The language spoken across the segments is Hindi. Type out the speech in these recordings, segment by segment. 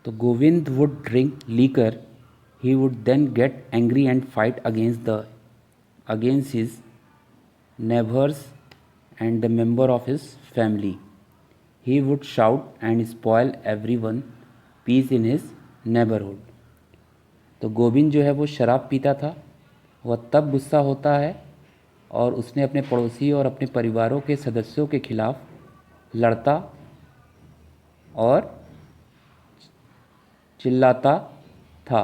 तो Govind would drink liquor. He would then get angry and fight against his neighbors and the member of his family. He would shout and spoil everyone peace in his neighborhood. तो गोविंद जो है वो शराब पीता था. वह तब गुस्सा होता है और उसने अपने पड़ोसी और अपने परिवारों के सदस्यों के खिलाफ लड़ता और चिल्लाता था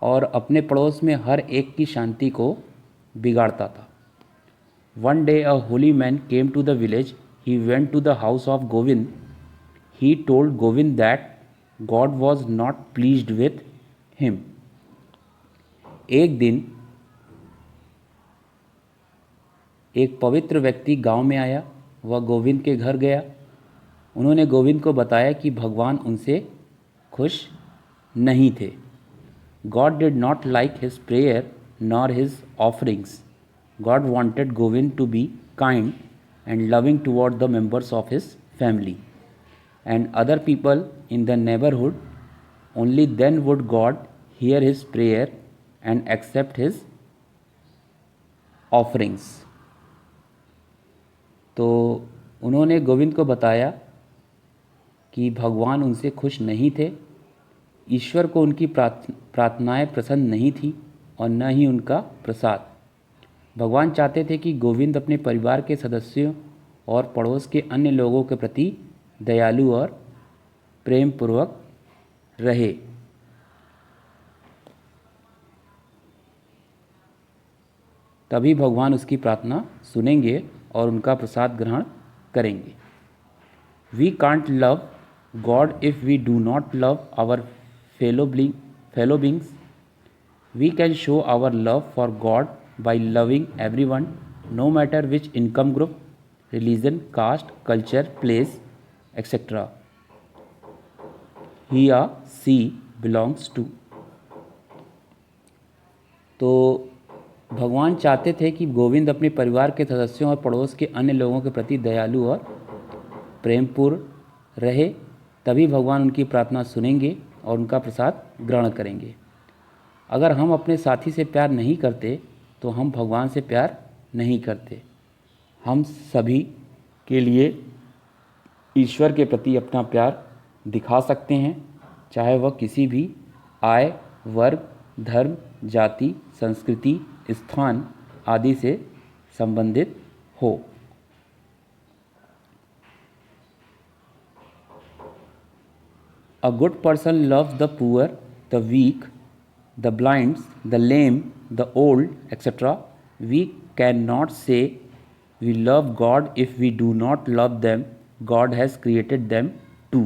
और अपने पड़ोस में हर एक की शांति को बिगाड़ता था. One day a holy man came to the village. He went to the house of Govind. He told Govind that God was not pleased with him. एक दिन एक पवित्र व्यक्ति गांव में आया. वह गोविंद के घर गया. उन्होंने गोविंद को बताया कि भगवान उनसे खुश नहीं थे. God did not like his prayer nor his offerings. God wanted Govind to be kind and loving toward the members of his family and other people in the neighborhood. Only then would God hear his prayer and accept his offerings. तो उन्होंने गोविंद को बताया कि भगवान उनसे खुश नहीं थे. ईश्वर को उनकी प्रार्थनाएं पसंद नहीं थी और न ही उनका प्रसाद. भगवान चाहते थे कि गोविंद अपने परिवार के सदस्यों और पड़ोस के अन्य लोगों के प्रति दयालु और प्रेम पूर्वक रहे. तभी भगवान उसकी प्रार्थना सुनेंगे और उनका प्रसाद ग्रहण करेंगे. We can't love God if we do not love our fellow beings. We can show our love for God by loving everyone, no matter which income group, religion, caste, culture, place, etc. he or she belongs to. तो भगवान चाहते थे कि गोविंद अपने परिवार के सदस्यों और पड़ोस के अन्य लोगों के प्रति दयालु और प्रेमपूर्ण रहे. तभी भगवान उनकी प्रार्थना सुनेंगे और उनका प्रसाद ग्रहण करेंगे. अगर हम अपने साथी से प्यार नहीं करते तो हम भगवान से प्यार नहीं करते. हम सभी के लिए ईश्वर के प्रति अपना प्यार दिखा सकते हैं, चाहे वह किसी भी आय, वर्ग, धर्म, जाति, संस्कृति, स्थान आदि से संबंधित हो. A good person loves the poor, the weak, the blind, the lame, the old, etc. We cannot say we love God if we do not love them. God has created them too.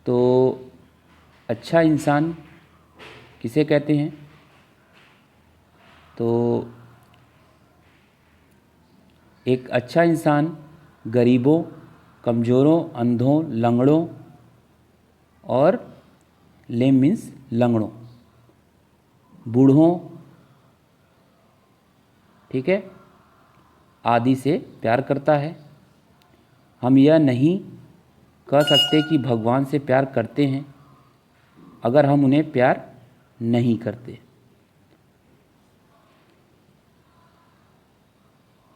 तो अच्छा इंसान किसे कहते हैं? तो एक अच्छा इंसान गरीबों, कमज़ोरों, अंधों, लंगड़ों और लेम मीन्स लंगड़ों, बूढ़ों, ठीक है, आदि से प्यार करता है. हम यह नहीं कह सकते कि भगवान से प्यार करते हैं अगर हम उन्हें प्यार नहीं करते.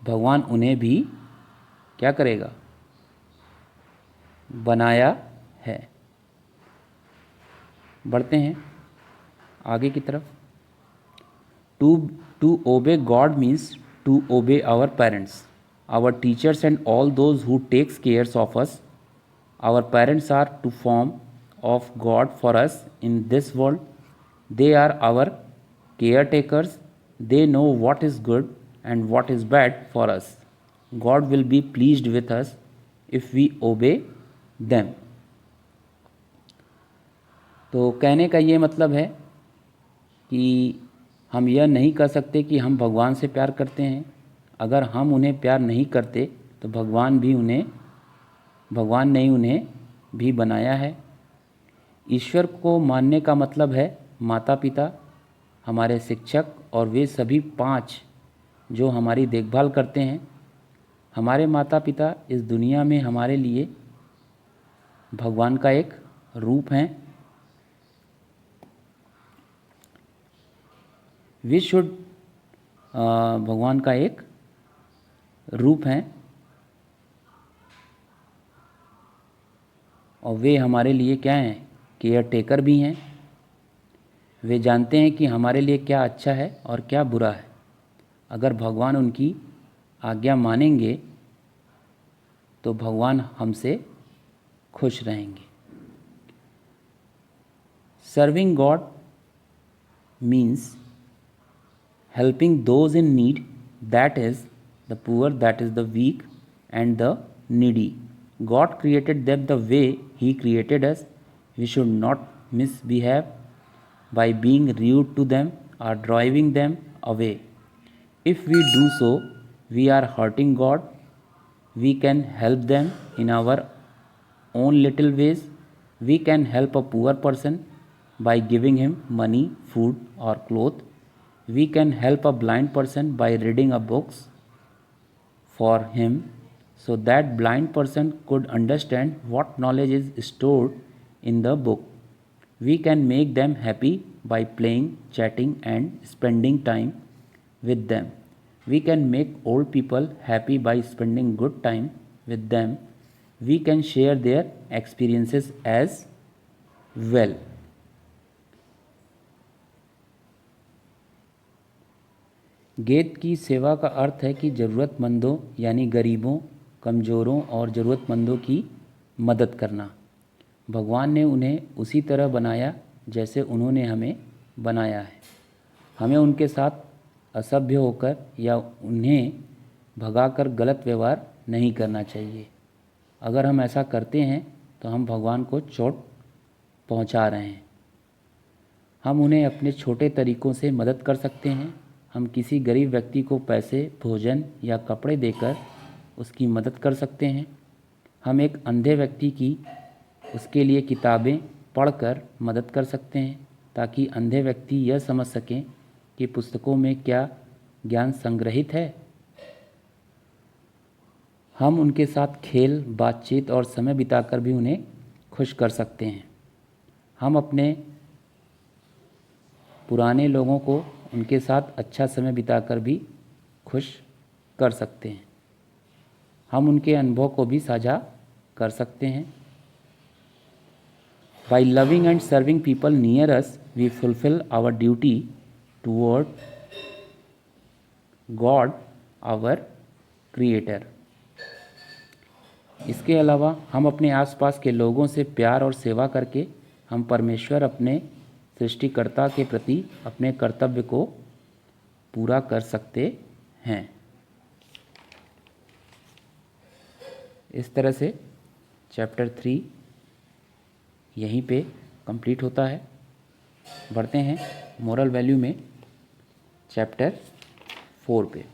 भगवान उन्हें भी क्या करेगा? बनाया है. बढ़ते हैं आगे की तरफ. To obey God means to obey our parents, our teachers and all those who takes cares of us. Our parents are two form of God for us in this world. They are our caretakers. They know what is good and what is bad for us. God will be pleased with us if we obey them. तो कहने का ये मतलब है कि हम यह नहीं कह सकते कि हम भगवान से प्यार करते हैं अगर हम उन्हें प्यार नहीं करते तो भगवान ने उन्हें भी बनाया है. ईश्वर को मानने का मतलब है माता पिता, हमारे शिक्षक और वे सभी 5 जो हमारी देखभाल करते हैं, हमारे माता पिता इस दुनिया में हमारे लिए भगवान का एक रूप हैं। वी शुड भगवान का एक रूप हैं और वे हमारे लिए क्या हैं, केयर टेकर भी हैं। वे जानते हैं कि हमारे लिए क्या अच्छा है और क्या बुरा है। अगर भगवान उनकी आज्ञा मानेंगे तो भगवान हमसे खुश रहेंगे। Serving God means helping those in need, that is the poor, that is the weak and the needy. God created them the way He created us. We should not misbehave by being rude to them or driving them away. If we do so, we are hurting God. We can help them in our own little ways. We can help a poor person by giving him money, food or clothes. We can help a blind person by reading a books for him so that blind person could understand what knowledge is stored in the book. We can make them happy by playing, chatting and spending time with them. We can make old people happy by spending good time with them. We can share their experiences as well. Gate की सेवा का अर्थ है कि ज़रूरतमंदों यानी गरीबों, कमज़ोरों और ज़रूरतमंदों की मदद करना। भगवान ने उन्हें उसी तरह बनाया जैसे उन्होंने हमें बनाया है। हमें उनके साथ असभ्य होकर या उन्हें भगाकर गलत व्यवहार नहीं करना चाहिए। अगर हम ऐसा करते हैं तो हम भगवान को चोट पहुंचा रहे हैं। हम उन्हें अपने छोटे तरीक़ों से मदद कर सकते हैं। हम किसी गरीब व्यक्ति को पैसे, भोजन या कपड़े देकर उसकी मदद कर सकते हैं। हम एक अंधे व्यक्ति की उसके लिए किताबें पढ़कर मदद कर सकते हैं ताकि अंधे व्यक्ति यह समझ सकें कि पुस्तकों में क्या ज्ञान संग्रहित है। हम उनके साथ खेल, बातचीत और समय बिताकर भी उन्हें खुश कर सकते हैं। हम अपने पुराने लोगों को उनके साथ अच्छा समय बिताकर भी खुश कर सकते हैं। हम उनके अनुभव को भी साझा कर सकते हैं। By loving and serving people near us, we fulfill our duty toward God, our Creator. इसके अलावा हम अपने आसपास के लोगों से प्यार और सेवा करके हम परमेश्वर अपने सृष्टिकर्ता के प्रति अपने कर्तव्य को पूरा कर सकते हैं। इस तरह से चैप्टर 3 यहीं पे कंप्लीट होता है। बढ़ते हैं मोरल वैल्यू में चैप्टर 4 पे।